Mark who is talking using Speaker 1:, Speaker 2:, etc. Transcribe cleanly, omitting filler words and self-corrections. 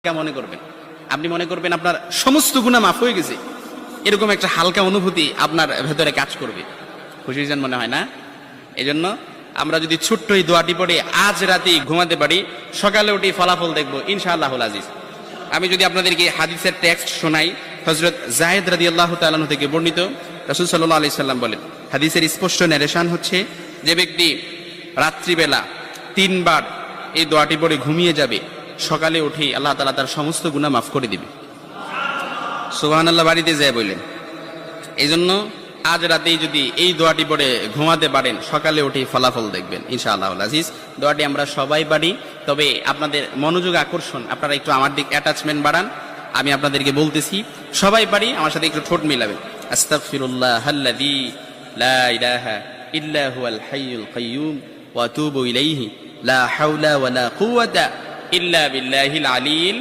Speaker 1: মনে করবেন, আপনি মনে করবেন আপনার সমস্ত গুনাহ মাফ হয়ে গেছে, এরকম একটা হালকা অনুভূতি আপনার ভেতরে কাজ করবে। খুশি যেন মনে হয় না? এজন্য আমরা যদি ছোট্ট এই দোয়াটি পড়ে আজ রাতে ঘুমাতে পারি, সকালে উঠে ফলাফল দেখবো ইনশাআল্লাহুল আজিজ। আমি যদি আপনাদেরকে হাদিসের টেক্সট শোনাই, হযরত যায়েদ রাদিয়াল্লাহু তাআলা আনহু থেকে বর্ণিত, রাসূল সাল্লাল্লাহু আলাইহি সাল্লাম বলেন, হাদিসের স্পষ্ট ন্যারেশন হচ্ছে, যে ব্যক্তি রাত্রিবেলা 3 বার এই দোয়াটি পড়ে ঘুমিয়ে যাবে, সকালে উঠে আল্লাহ তাআলা তার সমস্ত গুনাহ মাফ করে দিবে। সুবহানাল্লাহ বাড়িতে যায় বললেন। এই জন্য আজ রাতেই যদি এই দোয়াটি পড়ে ঘুমাতে পারেন, সকালে উঠে ফলাফল দেখবেন ইনশাআল্লাহুল আজিজ। দোয়াটি আমরা সবাই পারি, তবে আপনাদের মনোযোগ আকর্ষণ, আপনারা একটু আমার দিক অ্যাটাচমেন্ট বাড়ান। আমি আপনাদেরকে বলতেছি, সবাই পারি, আমার সাথে একটু ঠোঁট মিলাবেন। আস্তাগফিরুল্লাহাল্লাযী লা ইলাহা ইল্লা হুয়াল হাইয়ুল কাইয়্যুম ওয়া আতুবু ইলাইহি লা হাওলা ওয়ালা কুওয়াতা ইল্লা বিল্লাহিল আলিয়্যিল